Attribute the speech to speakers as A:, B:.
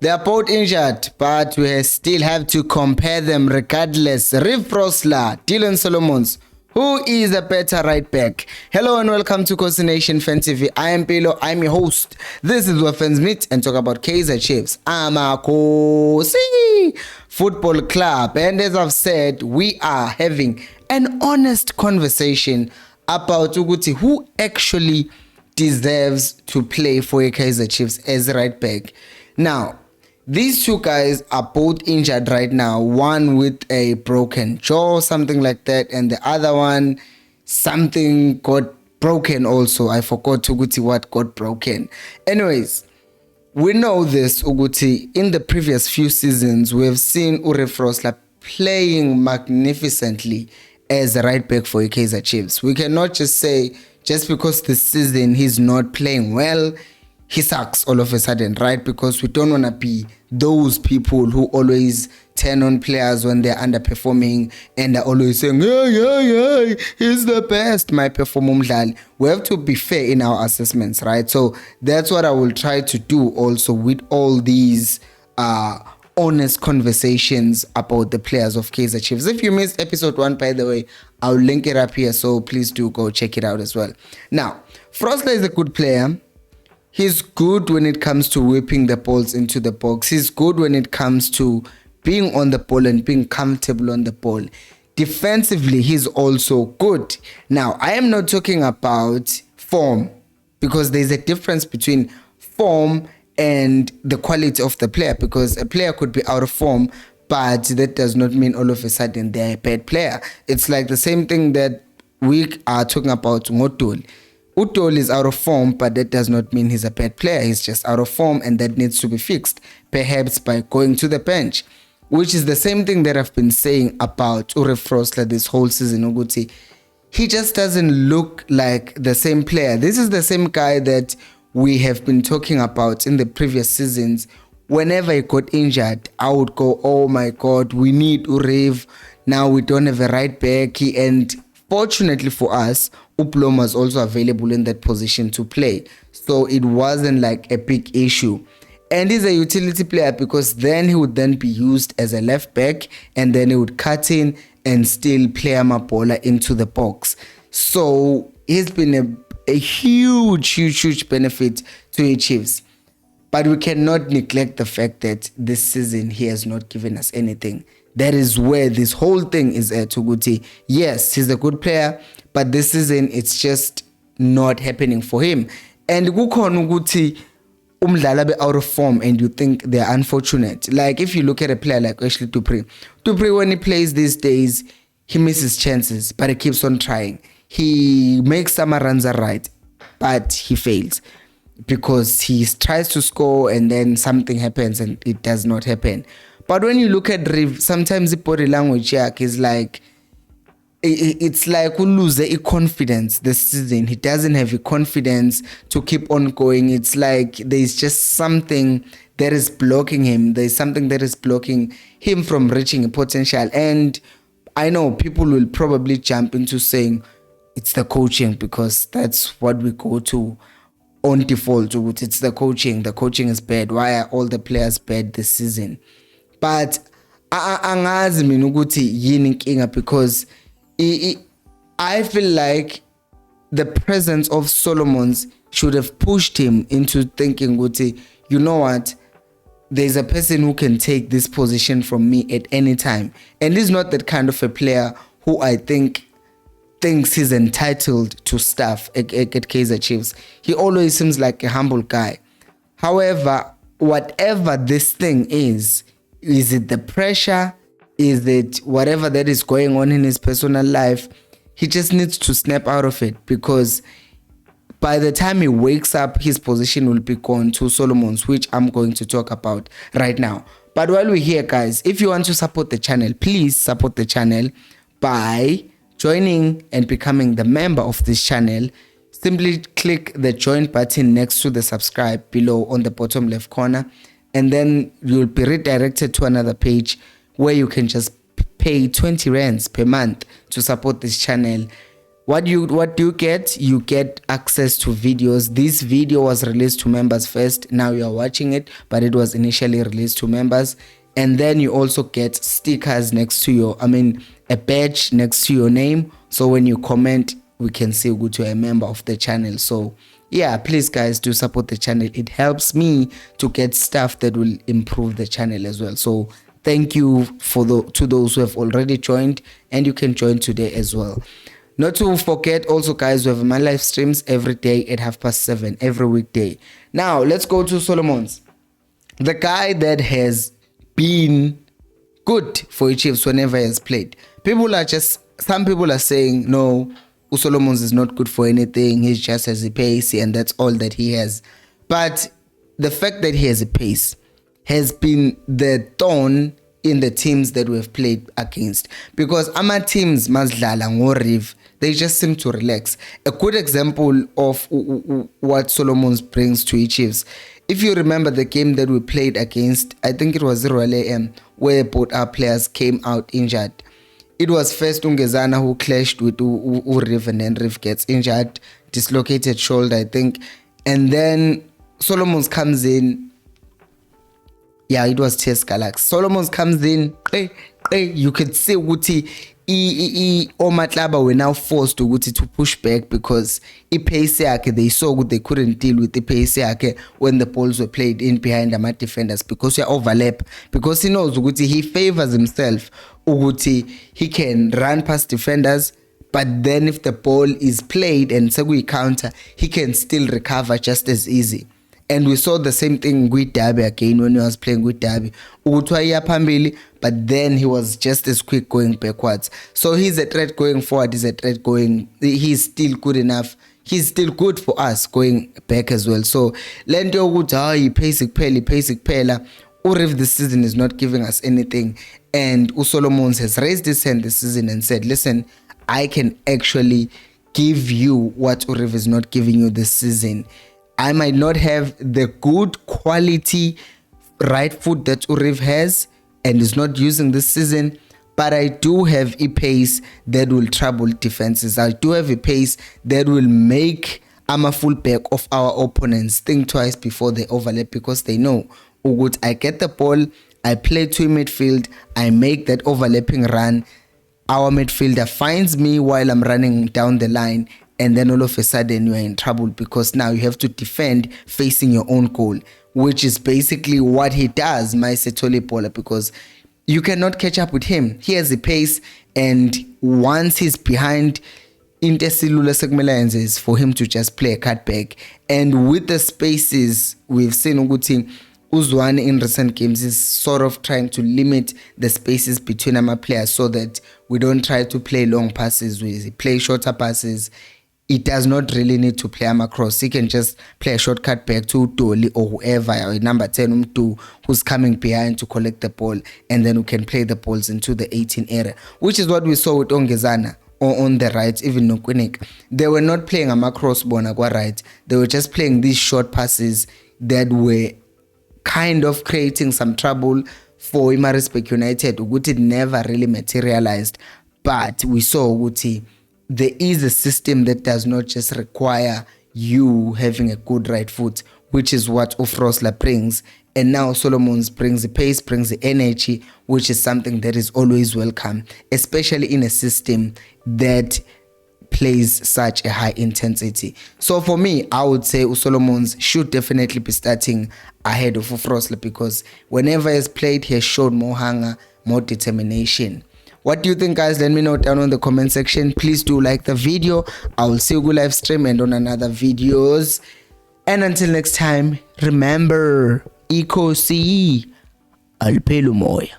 A: They are both injured, but we still have to compare them regardless. Reeve Frosler, Dillan Solomons. Who is a better right back? Hello and welcome to Nation Fan TV. I am Pilo, I'm your host. This is where fans meet and talk about Kaizer Chiefs. Amakosi Football Club. And as I've said, we are having an honest conversation about Uguti, who actually deserves to play for a Kaizer Chiefs as right back. Now, these two guys are both injured right now. One with a broken jaw, something like that, and the other one, something got broken also. I forgot Uguti what got broken. Anyways, we know this, Uguti. In the previous few seasons, we have seen Reeve Frosler playing magnificently as a right back for Kaizer Chiefs. We cannot just say, just because this season he's not playing well, he sucks all of a sudden, right? Because we don't want to be those people who always turn on players when they're underperforming and are always saying, yeah, he's the best, my performance. We have to be fair in our assessments, right? So that's what I will try to do also with all these honest conversations about the players of Kaizer Chiefs. If you missed episode 1, by the way, I'll link it up here, so please do go check it out as well. Now, Frosler is a good player. He's good when it comes to whipping the balls into the box. He's good when it comes to being on the ball and being comfortable on the ball. Defensively, he's also good. Now, I am not talking about form, because there's a difference between form and the quality of the player, because a player could be out of form, but that does not mean all of a sudden they're a bad player. It's like the same thing that we are talking about Ngotol. Utol is out of form, but that does not mean he's a bad player. He's just out of form, and that needs to be fixed, perhaps by going to the bench, which is the same thing that I've been saying about Reeve Frosler this whole season. Uguti, he just doesn't look like the same player. This is the same guy that we have been talking about in the previous seasons. Whenever he got injured, I would go, oh my God, we need Reeve. Now we don't have a right back. And fortunately for us, Uplom was also available in that position to play. So it wasn't like a big issue. And he's a utility player, because then he would then be used as a left back, and then he would cut in and still play Amapola into the box. So he's been a huge benefit to the Chiefs. But we cannot neglect the fact that this season he has not given us anything. That is where this whole thing is at, Uguti. Yes, he's a good player, but this season it's just not happening for him. And kukhona ukuthi umdlala be out of form and you think they're unfortunate. Like if you look at a player like Ashley Dupree when he plays these days, he misses chances, but he keeps on trying. He makes some runs right, but he fails because he tries to score and then something happens and it does not happen. But when you look at Reeve, sometimes the body language is like, it's like we lose the confidence this season. He doesn't have the confidence to keep on going. It's like there's just something that is blocking him. There's something that is blocking him from reaching a potential. And I know people will probably jump into saying it's the coaching, because that's what we go to on default. It's the coaching. The coaching is bad. Why are all the players bad this season? But angazi mina ukuthi yini inkinga, because I feel like the presence of Solomons should have pushed him into thinking, ukuthi, you know what, there's a person who can take this position from me at any time. And he's not that kind of a player who I think thinks he's entitled to stuff at Kaizer Chiefs. He always seems like a humble guy. However, whatever this thing is it the pressure? Is it whatever that is going on in his personal life? He just needs to snap out of it, because by the time he wakes up, his position will be gone to Solomon's, which I'm going to talk about right now. But while we're here, guys, if you want to support the channel, please support the channel by joining and becoming the member of this channel. Simply click the join button next to the subscribe below on the bottom left corner, and then you'll be redirected to another page where you can just pay 20 rands per month to support this channel. What do you get? You get access to videos. This video was released to members first. Now you are watching it, but it was initially released to members. And then you also get stickers next to a badge next to your name. So when you comment, we can see good to a member of the channel. So yeah, please guys, do support the channel. It helps me to get stuff that will improve the channel as well. So thank you to those who have already joined, and you can join today as well. Not to forget also, guys, we have my live streams every day at 7:30 every weekday. Now let's go to Solomon's, the guy that has been good for the Chiefs whenever he has played. Some people are saying no, Solomons is not good for anything. He just has a pace and that's all that he has. But the fact that he has a pace has been the thorn in the teams that we have played against, because our teams Mazdlala or Reeve, they just seem to relax. A good example of what Solomons brings to each Chiefs. If you remember the game that we played against, I think it was 0 AM, where both our players came out injured. It was first Ungezana who clashed with Reeve, and then Reeve gets injured, dislocated shoulder, I think. And then Solomons comes in. Yeah, it was Test Galaxy. Solomons comes in. You could see Uti Omatlaba were now forced to push back, because they saw they couldn't deal with the pace when the balls were played in behind the defenders, because you overlap, because he knows he favors himself. He can run past defenders, but then if the ball is played and Segui counter, he can still recover just as easy. And we saw the same thing with Derby again when he was playing with Derby. But then he was just as quick going backwards. So he's a threat going forward, he's still good enough. He's still good for us going back as well. So Lento pace pela. Or if the season is not giving us anything, and Solomons has raised his hand this season and said, listen, I can actually give you what Uriv is not giving you this season. I might not have the good quality right foot that Uriv has and is not using this season, but I do have a pace that will trouble defenses. I do have a pace that will make a fullback of our opponents think twice before they overlap, because they know, I get the ball, I play to midfield, I make that overlapping run, our midfielder finds me while I'm running down the line, and then all of a sudden you are in trouble, because now you have to defend facing your own goal, which is basically what he does, my Setoli Pola, because you cannot catch up with him. He has a pace, and once he's behind, intercellular segments is for him to just play a cutback. And with the spaces, we've seen Uguti Uzwane in recent games is sort of trying to limit the spaces between our players, so that we don't try to play long passes, we play shorter passes. It does not really need to play him across. He can just play a shortcut back to Dolly or whoever, or number 10 who's coming behind to collect the ball, and then we can play the balls into the 18 area, which is what we saw with Ongezana on the right. Even Nokwinik, they were not playing a cross bonagwa right. They were just playing these short passes that were kind of creating some trouble for Imarisbek United. Uguti never really materialized, but we saw Uguti there is a system that does not just require you having a good right foot, which is what Frosler brings. And now Solomons brings the pace, brings the energy, which is something that is always welcome, especially in a system that plays such a high intensity. So for me, I would say Solomons should definitely be starting ahead of Frosler, because whenever he's played, he has shown more hunger, more determination. What do you think, guys? Let me know down in the comment section. Please do like the video. I will see you live stream and on another videos. And until next time, remember, Eco CE, Alpelumoya.